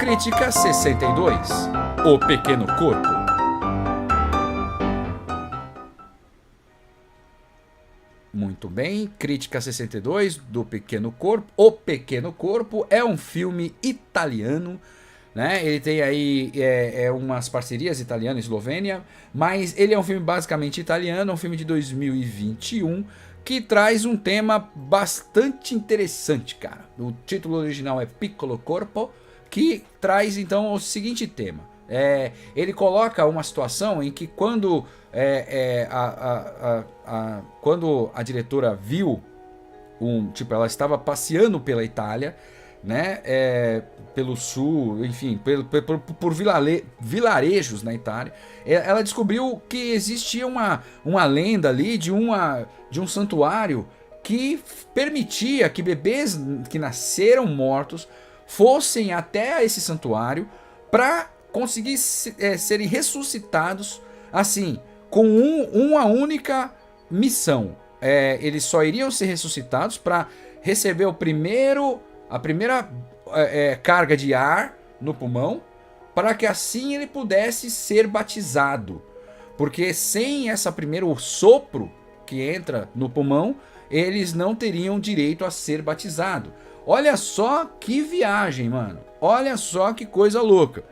Crítica 62, O Pequeno Corpo. Muito bem, Crítica 62 do Pequeno Corpo. O Pequeno Corpo é um filme italiano, né? Ele tem aí umas parcerias italiana e eslovênia, mas ele é um filme basicamente italiano, um filme de 2021 que traz um tema bastante interessante, cara. O título original é Piccolo Corpo, que traz então o seguinte tema. Ele coloca uma situação em que quando quando a diretora viu ela estava passeando pela Itália, né, pelo sul, enfim, por vilarejos na Itália, ela descobriu que existia uma lenda ali de um santuário que permitia que bebês que nasceram mortos fossem até esse santuário para conseguir serem ressuscitados assim, com uma única missão. Eles só iriam ser ressuscitados para receber a primeira carga de ar no pulmão, para que assim ele pudesse ser batizado. Porque sem essa primeiro sopro que entra no pulmão, eles não teriam direito a ser batizado. Olha só que viagem, mano. Olha só que coisa louca.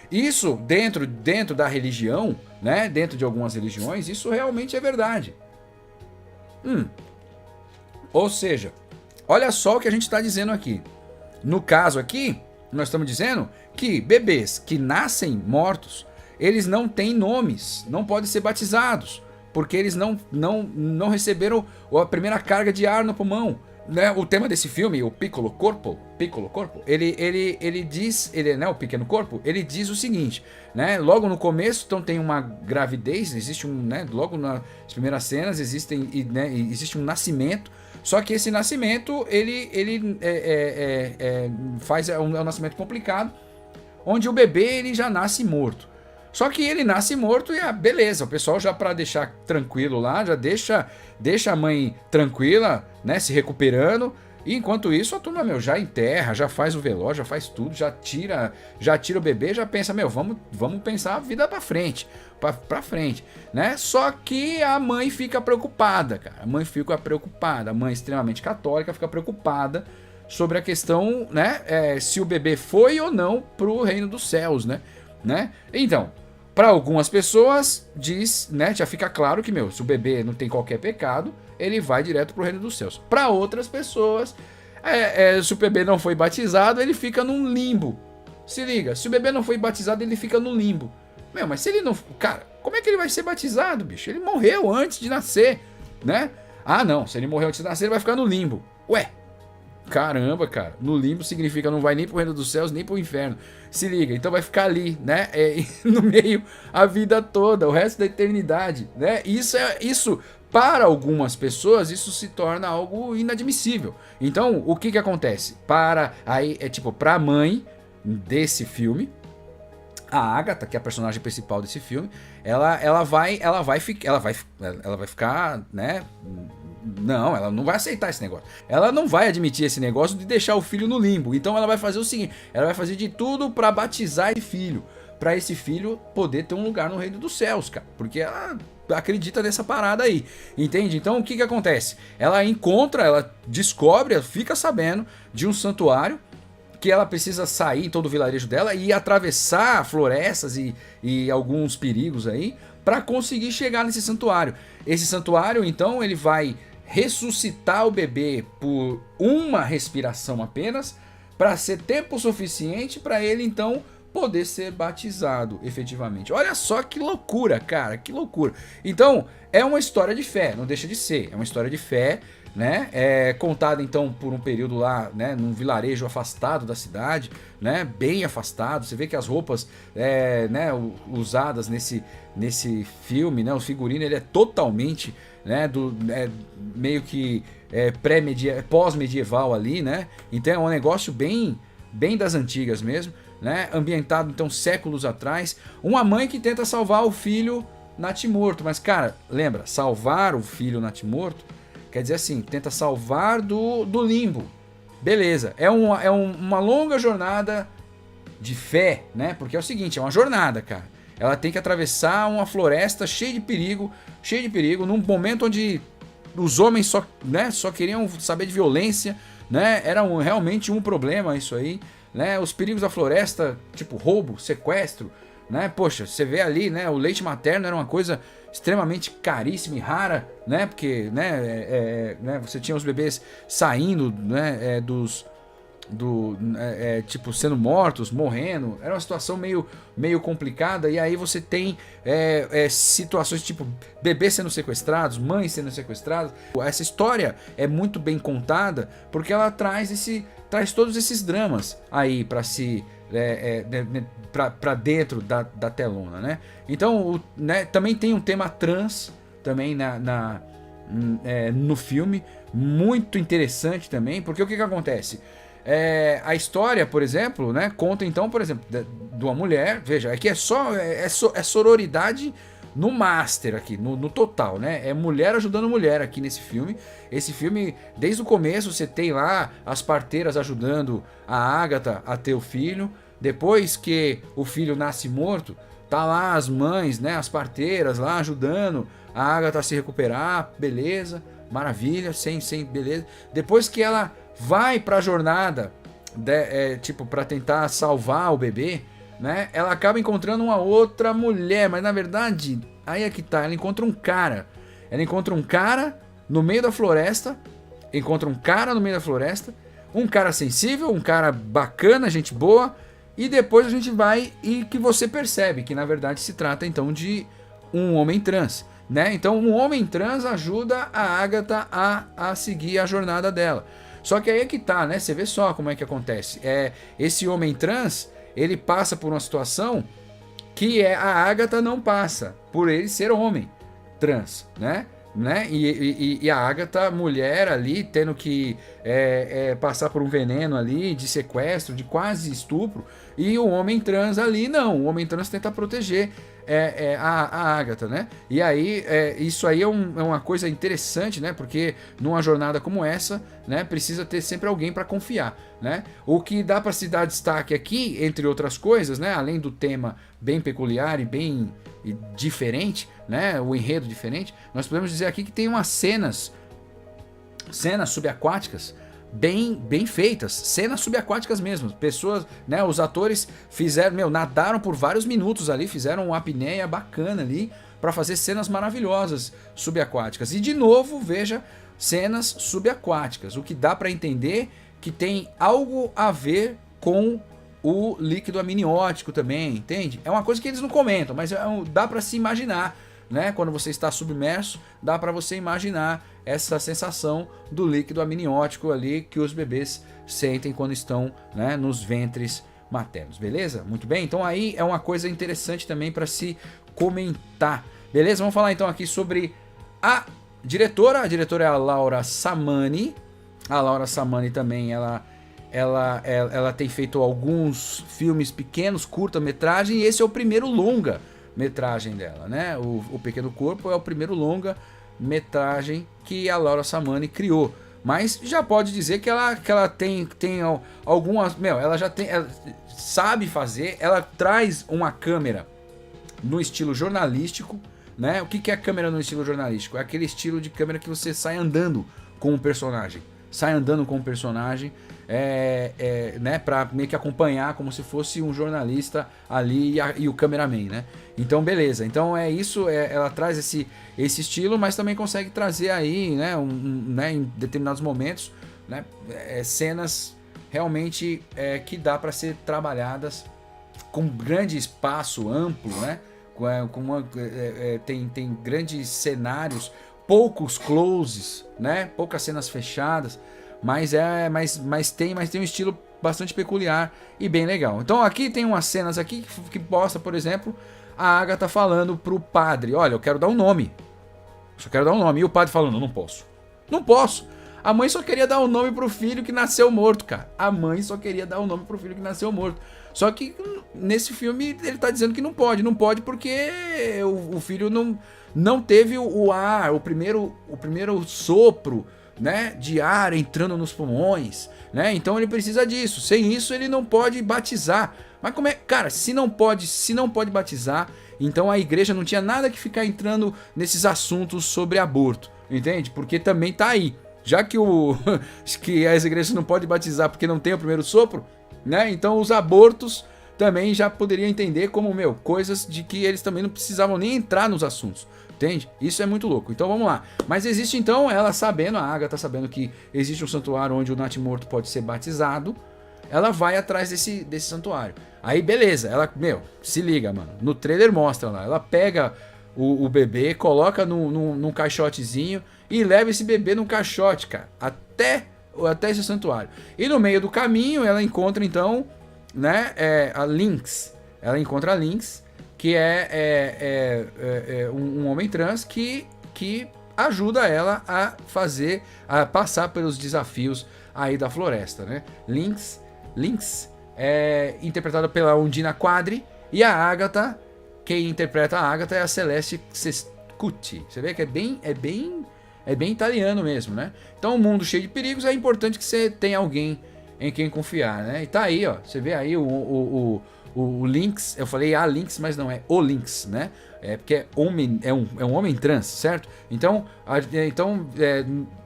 Isso dentro da religião, né? Dentro de algumas religiões, isso realmente é verdade. Ou seja, olha só o que a gente está dizendo aqui. No caso aqui, nós estamos dizendo que bebês que nascem mortos, eles não têm nomes, não podem ser batizados, porque eles não receberam a primeira carga de ar no pulmão. Né, o tema desse filme, o Piccolo Corpo, ele diz, né, o Pequeno Corpo, ele diz o seguinte, né, logo no começo, então tem uma gravidez, existe né, logo nas primeiras cenas existe um nascimento, só que esse nascimento é um nascimento complicado, onde o bebê ele já nasce morto. Só que ele nasce morto e beleza, o pessoal já para deixar tranquilo lá, já deixa a mãe tranquila, né, se recuperando. E enquanto isso a turma, já enterra, já faz o velório, já faz tudo, já tira o bebê, já pensa, vamos pensar a vida pra frente, né? Só que a mãe fica preocupada, cara. A mãe extremamente católica fica preocupada sobre a questão, né, se o bebê foi ou não pro reino dos céus, né? Então, para algumas pessoas diz, né, já fica claro que se o bebê não tem qualquer pecado, ele vai direto pro reino dos céus. Para outras pessoas, se o bebê não foi batizado, ele fica num limbo. Se liga, se o bebê não foi batizado, ele fica no limbo. Mas se ele não, cara, como é que ele vai ser batizado, bicho? Ele morreu antes de nascer, né? Ah, não, se ele morreu antes de nascer, ele vai ficar no limbo. Ué, caramba, cara, no limbo significa não vai nem pro reino dos céus, nem pro inferno. Se liga, então vai ficar ali, né, no meio a vida toda, o resto da eternidade, né? Isso para algumas pessoas, isso se torna algo inadmissível. Então, o que acontece? Pra a mãe desse filme, a Agatha, que é a personagem principal desse filme, ela vai ficar, né? Não, ela não vai aceitar esse negócio. Ela não vai admitir esse negócio de deixar o filho no limbo. Então ela vai fazer o seguinte, ela vai fazer de tudo para batizar esse filho, para esse filho poder ter um lugar no reino dos céus, cara, porque ela acredita nessa parada aí, entende? Então o que acontece? Ela descobre, ela fica sabendo de um santuário que ela precisa sair em todo o vilarejo dela e atravessar florestas e alguns perigos aí para conseguir chegar nesse santuário. Esse santuário, então, ele vai ressuscitar o bebê por uma respiração apenas, para ser tempo suficiente para ele, então, poder ser batizado efetivamente. Olha só que loucura, cara, que loucura. Então, é uma história de fé, não deixa de ser. É uma história de fé, né? Contada então por um período lá, né, num vilarejo afastado da cidade, né, bem afastado. Você vê que as roupas né, usadas nesse filme, né, o figurino, ele é totalmente, né, meio que pós-medieval ali, né? Então é um negócio bem das antigas mesmo, né? Ambientado então séculos atrás. Uma mãe que tenta salvar o filho natimorto, mas cara, lembra, salvar o filho natimorto quer dizer assim, tenta salvar do limbo. Beleza, é uma longa jornada de fé, né? Porque é o seguinte, é uma jornada, cara. Ela tem que atravessar uma floresta cheia de perigo, num momento onde os homens só, né, só queriam saber de violência, né? Era realmente um problema isso aí, né? Os perigos da floresta, tipo roubo, sequestro, né? Poxa, você vê ali, né? O leite materno era uma coisa extremamente caríssima e rara, né? Porque, né, você tinha os bebês saindo, né, tipo, sendo mortos, morrendo. Era uma situação meio complicada. E aí você tem situações tipo bebês sendo sequestrados, mães sendo sequestradas. Essa história é muito bem contada porque ela traz todos esses dramas aí para se para dentro da telona, né? Então, né, também tem um tema trans também no filme, muito interessante também, porque o que acontece? A história, por exemplo, né, conta então, por exemplo, de uma mulher, veja, aqui é sororidade no master aqui, no total, né? É mulher ajudando mulher aqui nesse filme. Esse filme, desde o começo, você tem lá as parteiras ajudando a Agatha a ter o filho. Depois que o filho nasce morto, tá lá as mães, né, as parteiras lá ajudando a Agatha a se recuperar, beleza, maravilha, sem beleza. Depois que ela vai pra jornada, tipo, pra tentar salvar o bebê, né? Ela acaba encontrando uma outra mulher, mas na verdade, aí é que tá, ela encontra um cara. Ela encontra um cara no meio da floresta, um cara sensível, um cara bacana, gente boa, e depois a gente vai e que você percebe que na verdade se trata então de um homem trans, né? Então um homem trans ajuda a Agatha a seguir a jornada dela. Só que aí é que tá, né? Você vê só como é que acontece. Esse homem trans, ele passa por uma situação que a Agatha não passa, por ele ser homem trans, né? E a Agatha, mulher ali, tendo que passar por um veneno ali de sequestro, de quase estupro, e o homem trans ali não, o homem trans tenta proteger a Agatha, né? E aí, isso aí é uma coisa interessante, né? Porque numa jornada como essa, né, precisa ter sempre alguém para confiar, né? O que dá para se dar destaque aqui, entre outras coisas, né? Além do tema bem peculiar e bem diferente, né? O enredo diferente, nós podemos dizer aqui que tem umas cenas subaquáticas bem feitas, cenas subaquáticas mesmo, pessoas, né, os atores fizeram, nadaram por vários minutos ali, fizeram uma apneia bacana ali para fazer cenas maravilhosas subaquáticas. E de novo, veja, cenas subaquáticas, o que dá para entender que tem algo a ver com o líquido amniótico também, entende? É uma coisa que eles não comentam, mas dá para se imaginar, né? Quando você está submerso, dá para você imaginar essa sensação do líquido amniótico ali que os bebês sentem quando estão, né, nos ventres maternos, beleza? Muito bem, então aí é uma coisa interessante também para se comentar, beleza? Vamos falar então aqui sobre a diretora é a Laura Samani. A Laura Samani também, ela tem feito alguns filmes pequenos, curta-metragem, e esse é o primeiro longa-metragem dela, né? O Pequeno Corpo é o primeiro longa-metragem que a Laura Samani criou. Mas já pode dizer que ela tem algumas... ela sabe fazer, ela traz uma câmera no estilo jornalístico, né? O que é a câmera no estilo jornalístico? É aquele estilo de câmera que você sai andando com o personagem. Né, para meio que acompanhar como se fosse um jornalista ali e o cameraman, né? Então beleza, então é isso, ela traz esse estilo, mas também consegue trazer aí, né, né, em determinados momentos, né, cenas realmente que dá para ser trabalhadas com grande espaço amplo, né? Tem grandes cenários, poucos closes, né? Poucas cenas fechadas, mas tem um estilo bastante peculiar e bem legal. Então aqui tem umas cenas aqui que mostra, por exemplo, a Agatha falando pro padre: olha, eu quero dar um nome. E o padre falando: não posso. A mãe só queria dar um nome pro filho que nasceu morto, cara. Só que nesse filme ele tá dizendo que não pode porque o filho não teve o ar, o primeiro sopro né, de ar entrando nos pulmões, né? Então ele precisa disso. Sem isso ele não pode batizar. Mas como é, cara, se não pode batizar, então a igreja não tinha nada que ficar entrando nesses assuntos sobre aborto, entende? Porque também tá aí. Já que que as igrejas não podem batizar porque não tem o primeiro sopro, né? Então os abortos também já poderiam entender como, coisas de que eles também não precisavam nem entrar nos assuntos. Entende? Isso é muito louco. Então vamos lá. Mas existe então, ela sabendo, a Agatha sabendo que existe um santuário onde o natimorto pode ser batizado, ela vai atrás desse santuário. Aí beleza, ela, se liga, mano. No trailer mostra lá, ela pega o bebê, coloca num caixotezinho e leva esse bebê num caixote, cara, até esse santuário. E no meio do caminho ela encontra então, né, a Lynx. Ela encontra a Lynx, que é um homem trans que ajuda ela a passar pelos desafios aí da floresta, né? Lynx é interpretada pela Undina Quadri, e a Agatha, quem interpreta a Agatha é a Celeste Sescuti. Você vê que é bem italiano mesmo, né? Então, um mundo cheio de perigos, é importante que você tenha alguém em quem confiar, né? E tá aí, ó, você vê aí o Lynx, eu falei a Lynx, mas não é o Lynx, né? É porque é um homem trans, certo? Então,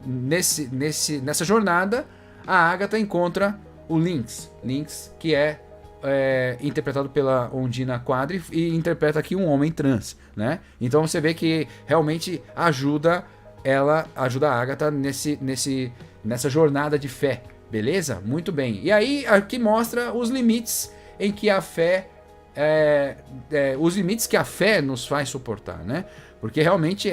nessa jornada, a Agatha encontra o Lynx, que é interpretado pela Undina Quadri e interpreta aqui um homem trans, né? Então você vê que realmente ajuda a Agatha nessa jornada de fé, beleza? Muito bem. E aí aqui mostra os limites em que a fé os limites que a fé nos faz suportar, né? Porque realmente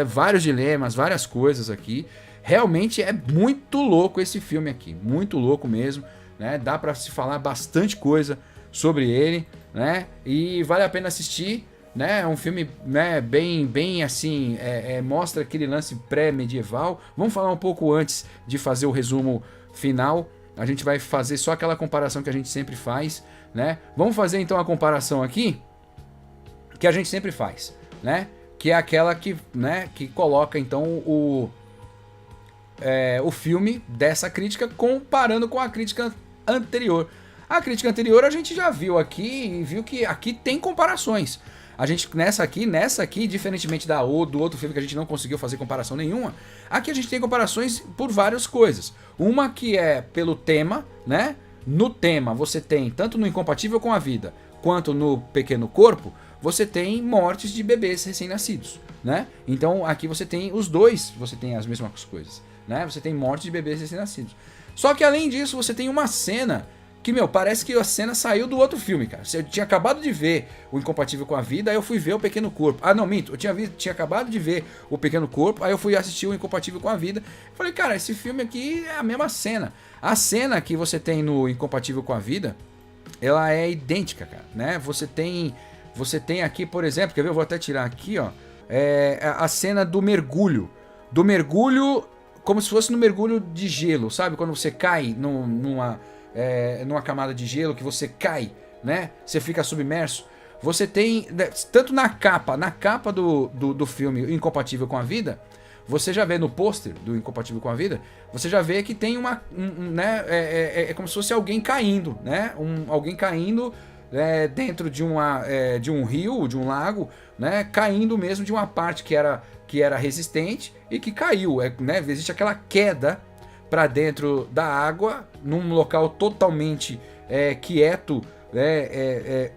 vários dilemas, várias coisas aqui. Realmente é muito louco esse filme aqui, muito louco mesmo, né? Dá pra se falar bastante coisa sobre ele, né? E vale a pena assistir, né? É um filme, né, bem assim, mostra aquele lance pré-medieval. Vamos falar um pouco antes de fazer o resumo final. A gente vai fazer só aquela comparação que a gente sempre faz, né? Vamos fazer então a comparação aqui que a gente sempre faz, né? Que é aquela que coloca então o filme dessa crítica comparando com a crítica anterior. A crítica anterior a gente já viu aqui e viu que aqui tem comparações. A gente nessa aqui, diferentemente do outro filme que a gente não conseguiu fazer comparação nenhuma, aqui a gente tem comparações por várias coisas. Uma que é pelo tema, né? No tema você tem, tanto no Incompatível com a Vida, quanto no Pequeno Corpo, você tem mortes de bebês recém-nascidos, né? Então aqui você tem os dois, você tem as mesmas coisas, né? Você tem mortes de bebês recém-nascidos. Só que além disso, você tem uma cena que, parece que a cena saiu do outro filme, cara. Eu tinha acabado de ver o Incompatível com a Vida, aí eu fui ver o Pequeno Corpo. Ah, não, minto. Eu tinha acabado de ver o Pequeno Corpo, aí eu fui assistir o Incompatível com a Vida. Falei, cara, esse filme aqui é a mesma cena. A cena que você tem no Incompatível com a Vida, ela é idêntica, cara, né? Você tem aqui, por exemplo, quer ver? Eu vou até tirar aqui, ó. A cena do mergulho. Do mergulho, como se fosse no mergulho de gelo, sabe? Quando você cai numa camada de gelo, que você cai, né? Você fica submerso. Você tem, tanto na capa do filme Incompatível com a Vida, você já vê no pôster do Incompatível com a Vida, você já vê que tem né? É como se fosse alguém caindo, né? Alguém caindo dentro de um rio, de um lago, né? Caindo mesmo de uma parte que era resistente e que caiu, né? Existe aquela queda para dentro da água, num local totalmente quieto,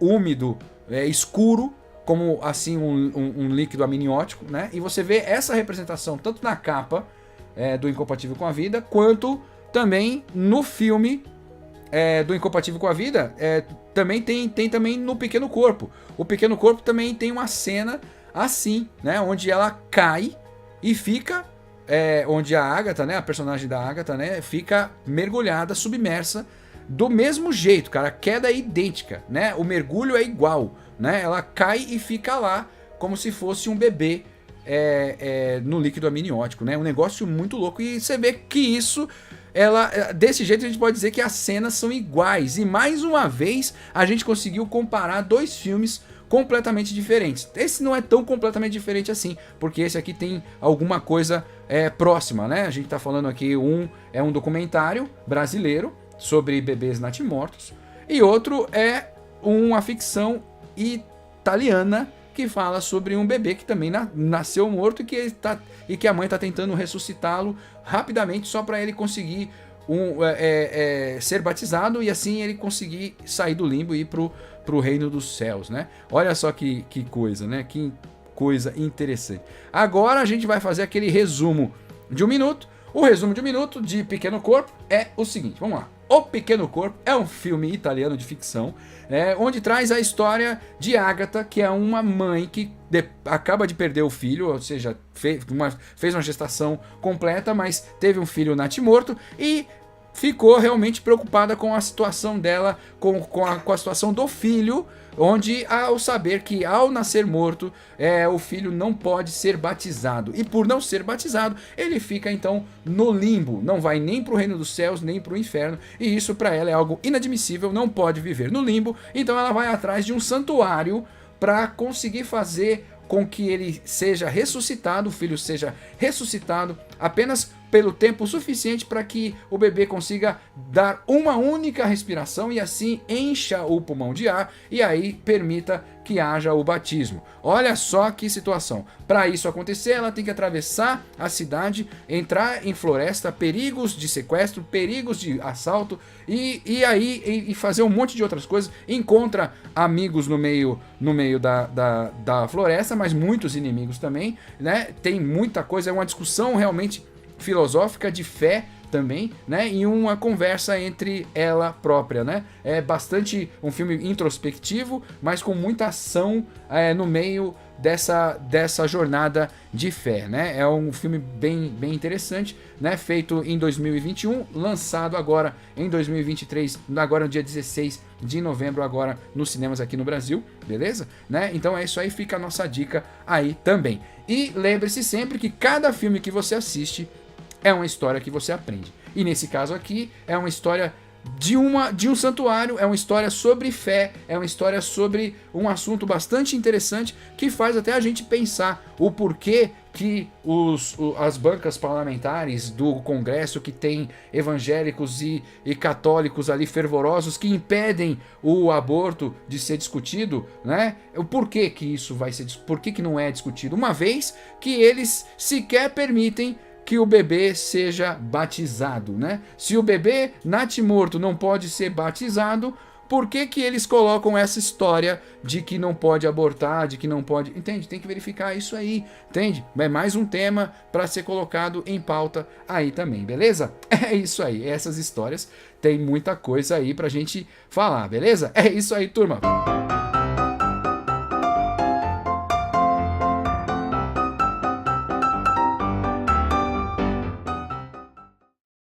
úmido, escuro, como assim um líquido amniótico, né? E você vê essa representação tanto na capa do Incompatível com a Vida, quanto também no filme do Incompatível com a Vida, também tem também no Pequeno Corpo. O Pequeno Corpo também tem uma cena assim, né? Onde ela cai e fica... onde a Agatha, né, a personagem da Agatha, né, fica mergulhada, submersa, do mesmo jeito, cara, a queda é idêntica, né, o mergulho é igual, né, ela cai e fica lá, como se fosse um bebê no líquido amniótico, né, um negócio muito louco, e você vê que isso, desse jeito a gente pode dizer que as cenas são iguais, e mais uma vez a gente conseguiu comparar dois filmes completamente diferentes. Esse não é tão completamente diferente assim, porque esse aqui tem alguma coisa próxima, né? A gente tá falando aqui, é um documentário brasileiro sobre bebês natimortos, e outro é uma ficção italiana que fala sobre um bebê que também nasceu morto e que a mãe está tentando ressuscitá-lo rapidamente só para ele conseguir ser batizado e assim ele conseguir sair do limbo e ir pro reino dos céus, né? Olha só que coisa, né? Que coisa interessante. Agora a gente vai fazer aquele resumo de 1 minuto. O resumo de 1 minuto de Pequeno Corpo é o seguinte, vamos lá. O Pequeno Corpo é um filme italiano de ficção, onde traz a história de Agatha, que é uma mãe que acaba de perder o filho, ou seja, fez uma gestação completa, mas teve um filho natimorto e ficou realmente preocupada com a situação dela, com a situação do filho, onde ao saber que ao nascer morto, o filho não pode ser batizado. E por não ser batizado, ele fica então no limbo, não vai nem para o reino dos céus, nem para o inferno. E isso para ela é algo inadmissível, não pode viver no limbo. Então ela vai atrás de um santuário para conseguir fazer com que ele seja ressuscitado, o filho seja ressuscitado apenas pelo tempo suficiente para que o bebê consiga dar uma única respiração e assim encha o pulmão de ar e aí permita que haja o batismo. Olha só que situação. Para isso acontecer, ela tem que atravessar a cidade, entrar em floresta, perigos de sequestro, perigos de assalto e fazer um monte de outras coisas. Encontra amigos no meio da floresta, mas muitos inimigos também, né? Tem muita coisa, é uma discussão realmente filosófica de fé também, né? E uma conversa entre ela própria, né? É bastante um filme introspectivo, mas com muita ação no meio dessa jornada de fé, né? É um filme bem interessante, né? Feito em 2021, lançado agora em 2023, agora no dia 16 de novembro, agora nos cinemas aqui no Brasil, beleza? Né? Então é isso aí, fica a nossa dica aí também. E lembre-se sempre que cada filme que você assiste é uma história que você aprende. E nesse caso aqui, é uma história de um santuário, é uma história sobre fé, é uma história sobre um assunto bastante interessante que faz até a gente pensar o porquê que as bancas parlamentares do Congresso, que tem evangélicos e católicos ali fervorosos que impedem o aborto de ser discutido, né? O porquê que isso vai ser, por que não é discutido, uma vez que eles sequer permitem que o bebê seja batizado, né? Se o bebê natimorto não pode ser batizado, por que eles colocam essa história de que não pode abortar, de que não pode... Entende? Tem que verificar isso aí, entende? É mais um tema para ser colocado em pauta aí também, beleza? É isso aí, essas histórias tem muita coisa aí pra gente falar, beleza? É isso aí, turma!